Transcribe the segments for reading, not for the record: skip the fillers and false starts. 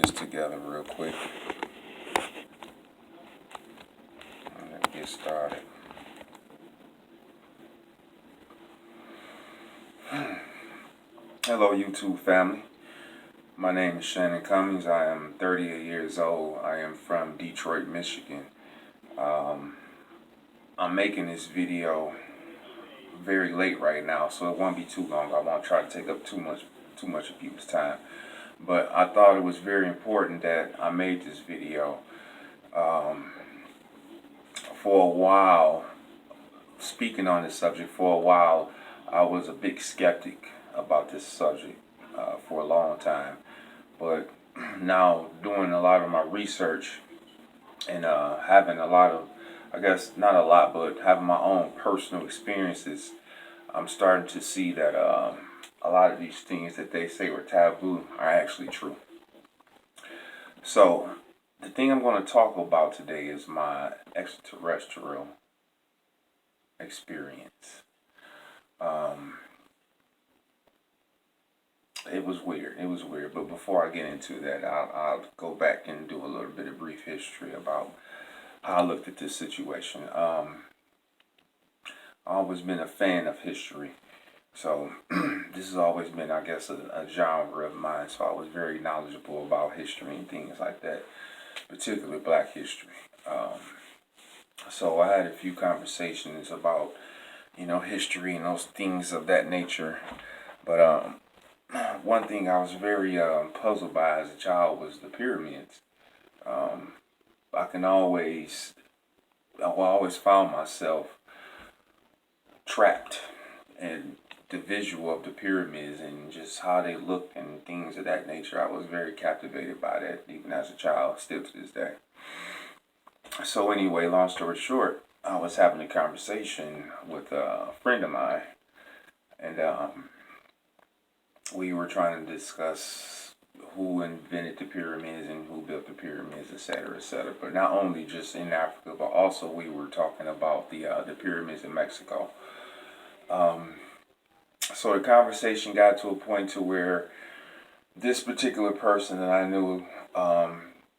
this together real quick. Let's get started. Hello, YouTube family. My name is Shannon Cummings. I am 38 years old. I am from Detroit, Michigan. I'm making this video very late right now, so it won't be too long. I won't try to take up too much of people's time. But I thought it was very important that I made this video. For a while, speaking on this subject, for a while, I was a big skeptic about this subject for a long time. But now, doing a lot of my research and having a lot of, I guess not a lot, but having my own personal experiences, I'm starting to see that a lot of these things that they say were taboo are actually true. So, the thing I'm going to talk about today is my extraterrestrial experience. It was weird. But before I get into that, I'll go back and do a little bit of brief history about how I looked at this situation. I've always been a fan of history. So this has always been, I guess, a genre of mine. So I was very knowledgeable about history and things like that, particularly Black history. So I had a few conversations about, history and those things of that nature. But one thing I was very puzzled by as a child was the pyramids. I always found myself trapped in the visual of the pyramids and just how they look and things of that nature. I was very captivated by that, even as a child, still to this day. So anyway, long story short, I was having a conversation with a friend of mine, and we were trying to discuss who invented the pyramids and who built the pyramids, etc., etc. But not only just in Africa, but also we were talking about the pyramids in Mexico. So the conversation got to a point to where this particular person that I knew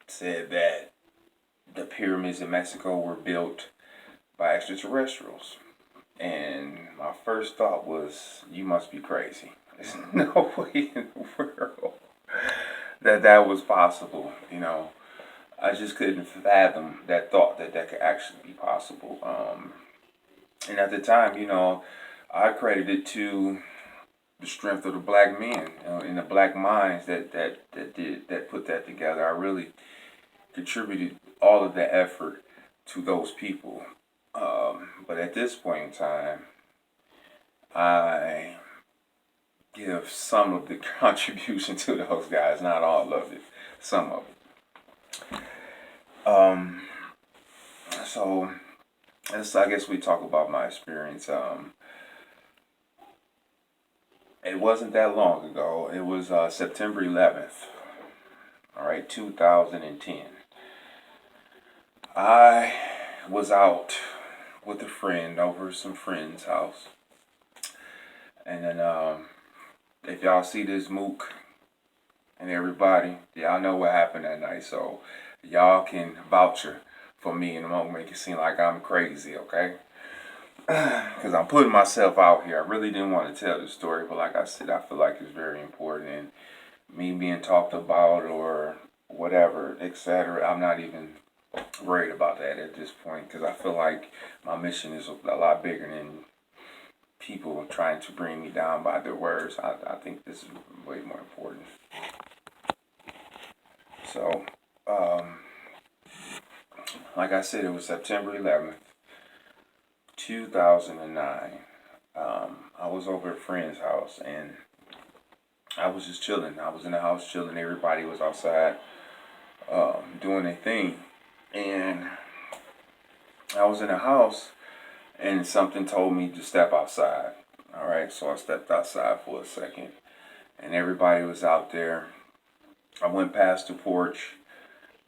said that the pyramids in Mexico were built by extraterrestrials. And my first thought was, you must be crazy. There's no way in the world that was possible. I just couldn't fathom that thought that could actually be possible. And at the time, I credited it to the strength of the black men and the black minds that put that together. I really contributed all of the effort to those people. But at this point in time, I give some of the contribution to those guys, not all of it, some of it. So I guess we talk about my experience. It wasn't that long ago. It was September 11th, 2010. I was out with a friend over some friend's house. And then if y'all see this mook and everybody, y'all know what happened that night. So y'all can vouch for me and won't make it seem like I'm crazy, okay? Because I'm putting myself out here. I really didn't want to tell the story, but like I said, I feel like it's very important. And me being talked about or whatever, etc., I'm not even worried about that at this point, because I feel like my mission is a lot bigger than people trying to bring me down by their words. I think this is way more important. So, like I said, it was September 11th, 2009. I was over at a friend's house, and I was just chilling. I was in the house chilling. Everybody was outside doing their thing. And I was in the house, and something told me to step outside. So I stepped outside for a second, and everybody was out there. I went past the porch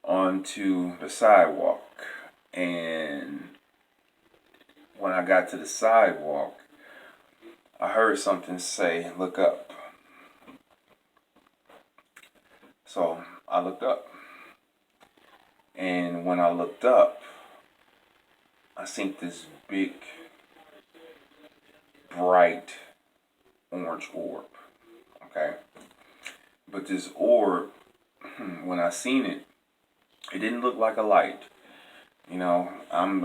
onto the sidewalk, and when I got to the sidewalk, I heard something say, "Look up." So I looked up. And when I looked up, I seen this big, bright orange orb. Okay? But this orb, when I seen it, it didn't look like a light. You know, I'm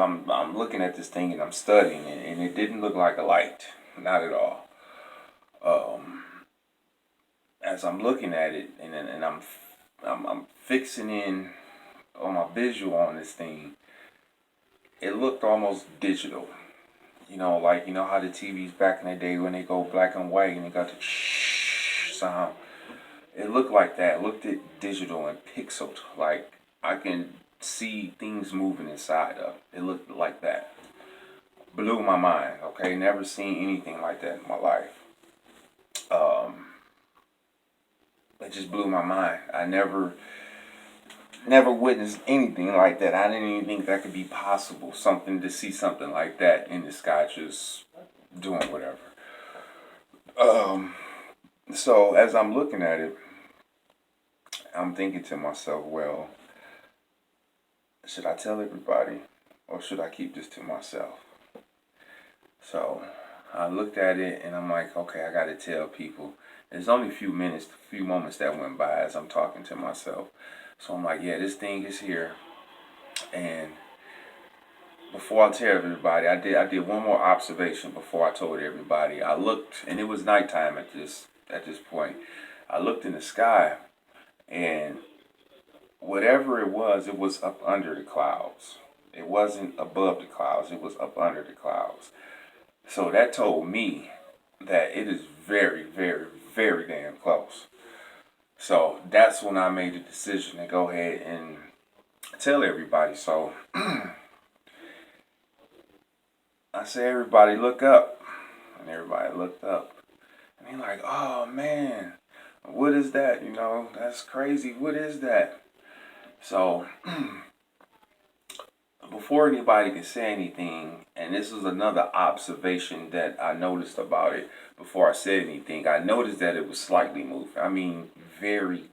looking at this thing and I'm studying it, and it didn't look like a light, not at all. Um, as I'm looking at it, and I'm fixing in on my visual on this thing, it looked almost digital. You know, like you know how the TVs back in the day when they go black and white and they got the sound. It looked like that. It looked at digital and pixeled. Like I can see things moving inside of it. It looked like that. Blew my mind. Okay, never seen anything like that in my life. Um, it just blew my mind. I never witnessed anything like that. I didn't even think that could be possible. Something to see something like that in the sky, just doing whatever. Um, so as I'm looking at it, I'm thinking to myself, well, should I tell everybody or should I keep this to myself? So I looked at it and I'm like, okay, I gotta tell people. There's only a few moments that went by as I'm talking to myself. So I'm like, yeah, this thing is here. And before I tell everybody, I did one more observation before I told everybody. I looked, and it was nighttime at this point. I looked in the sky, and whatever it was up under the clouds. It wasn't above the clouds. It was up under the clouds. So that told me that it is very, very, very damn close. So that's when I made the decision to go ahead and tell everybody. So I said, everybody look up. And everybody looked up. And they're like, oh man, what is that? You know, that's crazy. What is that? So before anybody can say anything, and this is another observation that I noticed about it before I said anything, I noticed that it was slightly moving. I mean, very,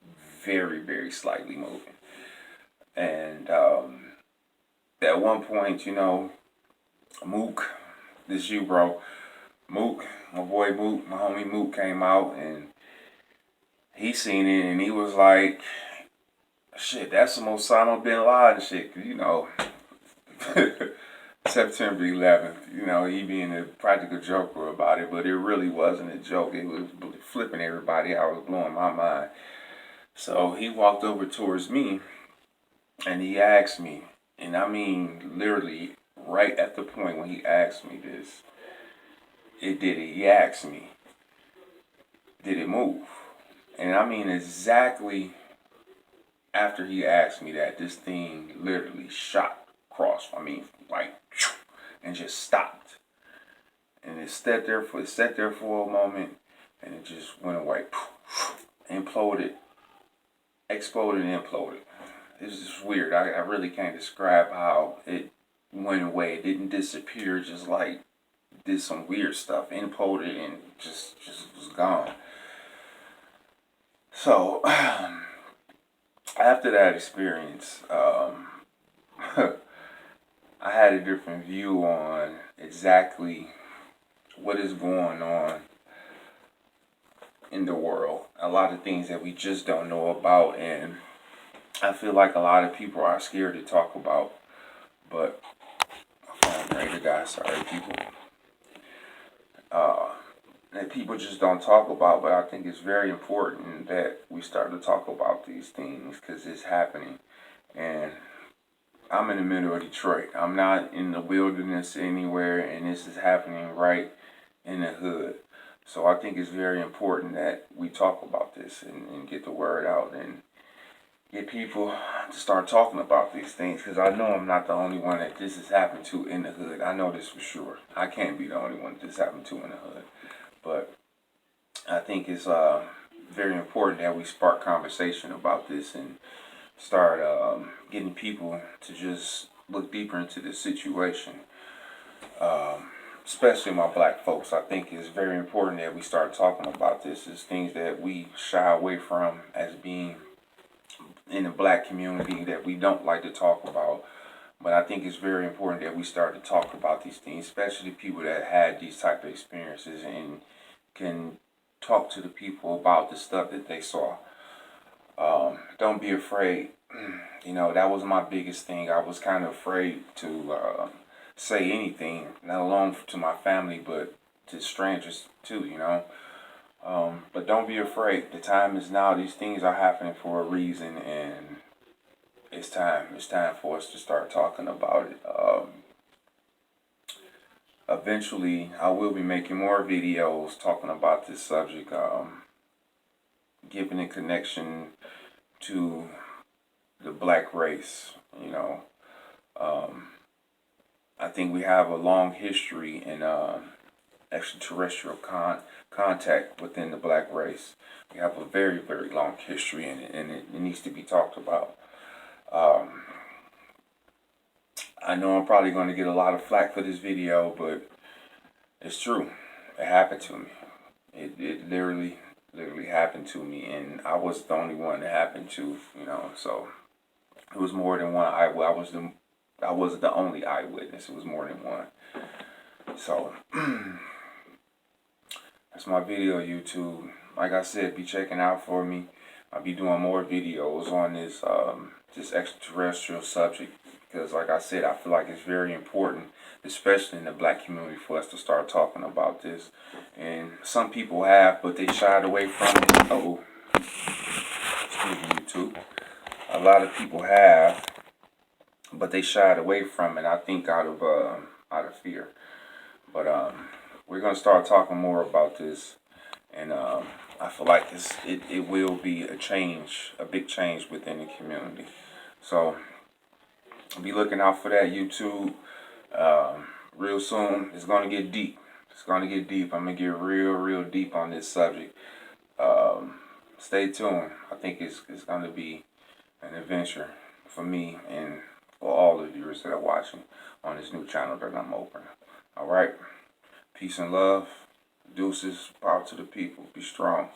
very, very slightly moving. And at one point, you know, Mook, this you, bro. Mook, my boy Mook, my homie Mook came out and he seen it and he was like, shit, that's some Osama bin Laden shit. You know, September 11th, you know, he being a practical joker about it, but it really wasn't a joke. It was flipping everybody out. It was blowing my mind. So he walked over towards me and he asked me, and I mean literally right at the point when he asked me this, he asked me, did it move? And I mean exactly after he asked me that, this thing literally shot across. I mean, like, and just stopped. And it sat there for a moment, and it just went away. Imploded, exploded, and imploded. It's just weird. I really can't describe how it went away. It didn't disappear, just like did some weird stuff, imploded, and just was gone. So after that experience, I had a different view on exactly what is going on in the world. A lot of things that we just don't know about, and I feel like a lot of people are scared to talk about. But my phone rang, guys. Sorry, people. That people just don't talk about, but I think it's very important that we start to talk about these things because it's happening. And I'm in the middle of Detroit. I'm not in the wilderness anywhere, and this is happening right in the hood. So I think it's very important that we talk about this and get the word out and get people to start talking about these things, because I know I'm not the only one that this has happened to in the hood. I know this for sure. I can't be the only one that this happened to in the hood. But I think it's very important that we spark conversation about this and start getting people to just look deeper into this situation. Especially my black folks. I think it's very important that we start talking about this. It's things that we shy away from as being in the black community that we don't like to talk about. But I think it's very important that we start to talk about these things, especially people that had these type of experiences and can talk to the people about the stuff that they saw. Don't be afraid. You know, that was my biggest thing. I was kind of afraid to say anything, not alone to my family, but to strangers too, you know. But don't be afraid. The time is now. These things are happening for a reason, and it's time. It's time for us to start talking about it. Eventually, I will be making more videos talking about this subject, giving a connection to the black race. You know, I think we have a long history in extraterrestrial contact within the black race. We have a very, very long history in it, and it needs to be talked about. I know I'm probably going to get a lot of flack for this video, but it's true. It happened to me. It literally happened to me, and I was the only one that happened to, you know. So it was more than one eyewitness. I wasn't the only eyewitness. It was more than one. So that's my video, YouTube. Like I said, be checking out for me. I'll be doing more videos on this this extraterrestrial subject, because like I said, I feel like it's very important, especially in the black community, for us to start talking about this. And some people have, but they shied away from it. Oh, excuse me, YouTube. A lot of people have, but they shied away from it. I think out of fear. But we're gonna start talking more about this, and I feel like it will be a change, a big change within the community. So be looking out for that, YouTube. Real soon, it's gonna get deep. It's gonna get deep. I'm gonna get real deep on this subject. Stay tuned. I think it's gonna be an adventure for me and for all the viewers that are watching on this new channel that I'm opening. All right. Peace and love. Deuces. Power to the people. Be strong.